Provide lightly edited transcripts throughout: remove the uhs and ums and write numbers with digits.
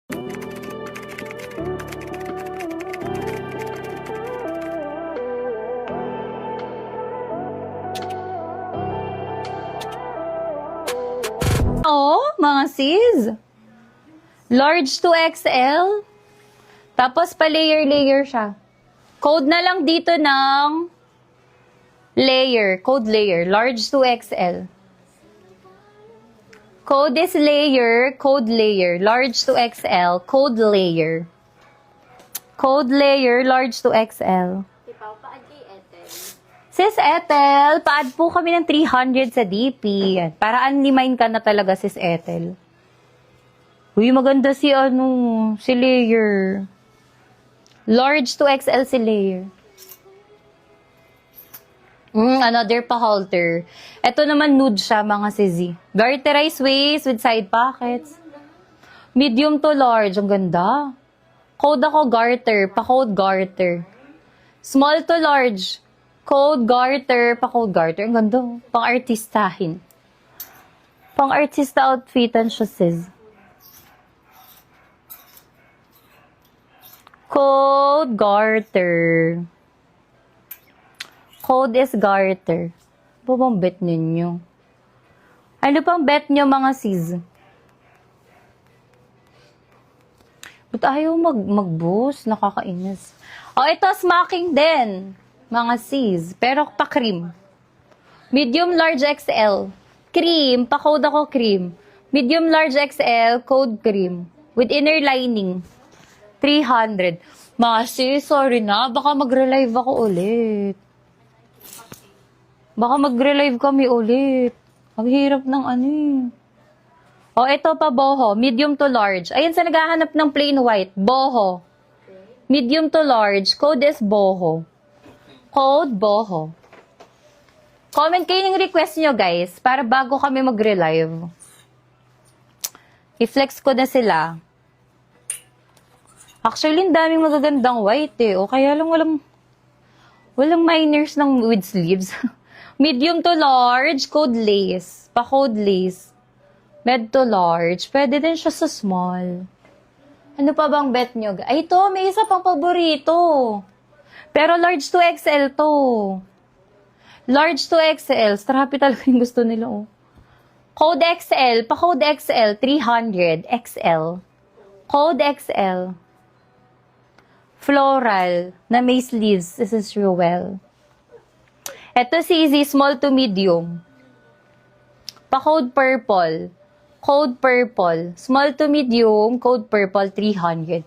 Oh, mga sis. Large to XL. Tapos pa-layer-layer siya. Code na lang dito ng layer. Code layer. Large to XL. Code is layer. Code layer. Large to XL. Code layer. Code layer. Large to XL. Sis Ethel, pa-add po kami ng 300 sa DP. Para unlimine ka na talaga, Sis Ethel. Uy, maganda si si layer. Large to XL si layer. Another pa-halter. Ito naman nude siya, mga sizi. Garterized waist with side pockets. Medium to large. Ang ganda. Code ako garter. Pa-code garter. Small to large. Code garter. Pa-code garter. Ang ganda. Pang-artistahin. Pang-artista outfitan siya, sis. Code garter. Code is garter. Ano bang bet ninyo? Ano pang bet nyo, mga sis? Ba't ayaw mag-boost? Nakakainis. Ito, smacking din, mga sis. Pero pa-cream. Medium, large, XL. Cream. Pa-code ako cream. Medium, large, XL. Code cream. With inner lining. 300. Mga sis, sorry na. Baka mag-relive ako ulit. Baka mag-relive kami ulit. Ang hirap ng ito pa, boho. Medium to large. Ayun sa naghahanap ng plain white. Boho. Medium to large. Code is boho. Code boho. Comment kayo ng request nyo, guys. Para bago kami mag-relive. I-flex ko na sila. Actually, ang daming magagandang white O kaya lang walang minors ng with sleeves. Medium to large, code lace. Pa-code lace. Med to large. Pwede din siya sa small. Ano pa bang bet nyo? Ay, ito, may isa pang paborito. Pero large to XL to. Large to XL. Strappy talaga yung gusto nila, Code XL. Pa-code XL. 300. XL. Code XL. Floral. Na may sleeves. This is Ruel. Ito si Easy, small to medium. Pa-code purple. Code purple. Small to medium, code purple, 300.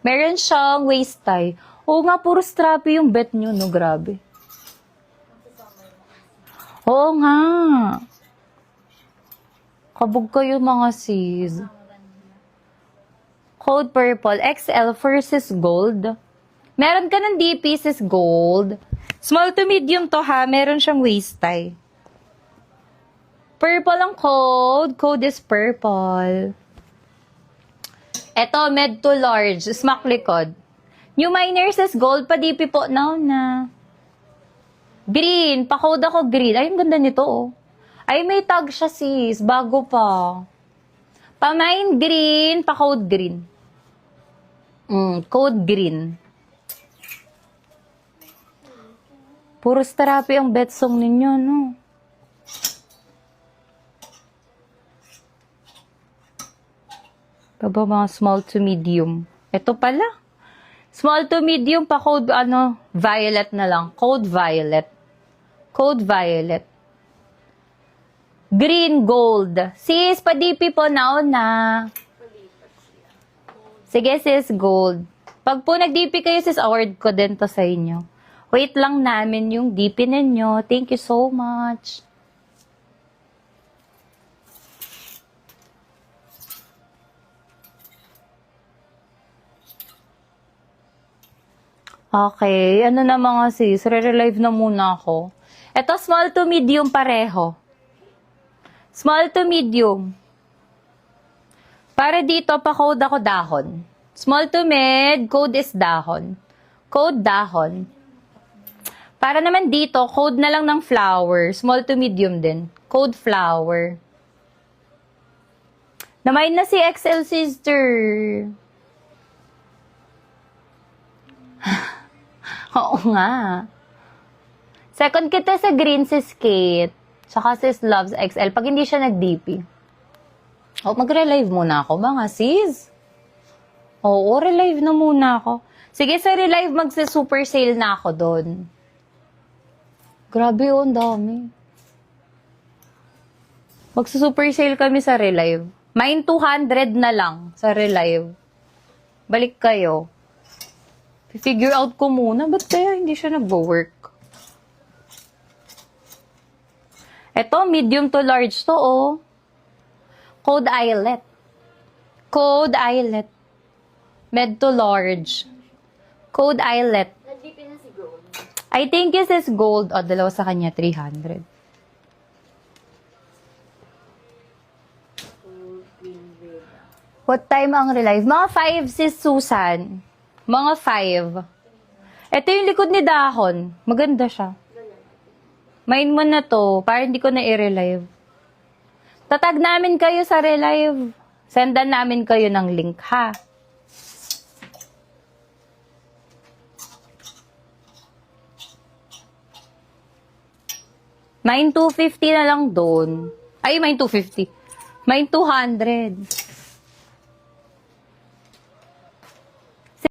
Meron siyang waist tie. Oo nga, puro strappy yung bet nyo, no? Grabe. Oo nga. Kabog kayo, mga sis. Code purple, XL versus gold. Meron ka ng DP, sis gold. Small to medium to, ha. Meron siyang waist tie. Purple ang code. Code is purple. Eto, med to large. Smack likod. New minors is gold. Pa-DP po. Now na. Green. Pa-code ako green. Ay, ang ganda nito, Ay, may tag siya, sis. Bago pa. Pa-mine green. Pa-code green. Code green. Puro strappy ang bet song ninyo, no? Baba mga small to medium. Ito pala. Small to medium pa code, violet na lang. Code violet. Code violet. Green gold. Sis, pa-DP po na. Sige, sis, gold. Pag po nag-DP kayo, sis, award ko din to sa inyo. Wait lang namin yung DP ninyo. Thank you so much. Okay, ano na mga sis? Re-relive na muna ako. Ito, small to medium pareho. Small to medium. Para dito, pa-code ako dahon. Small to mid, code is dahon. Code dahon. Para naman dito, code na lang ng flower. Small to medium din. Code flower. Namain na si XL sister. Oo nga. Second kita sa green sis Kate. Tsaka sis loves XL. Pag hindi siya nag-DP. Oh, magre-live muna ako mga sis. Oo, relive na muna ako. Sige, sa relive magsa-super sale na ako doon. Grabe yun, dami. Magsa-super sale kami sa relive. Mine 200 na lang sa relive. Balik kayo. Figure out ko muna, ba't kaya hindi siya nag-work? Eto, medium to large to, oh. Code Eyelet. Code Eyelet. Med to large. Code Eyelet. Nag-DP na si Gold. I think this is gold. O, dalawa sa kanya, 300. What time ang relive? Mga 5 si Susan. Mga 5. Ito yung likod ni Dahon. Maganda siya. Main mo na to, para hindi ko na i-relive. Tatag namin kayo sa relive. Sendan namin kayo ng link, ha? Mine 250 na lang doon. Ay, mine 250. Mine 200.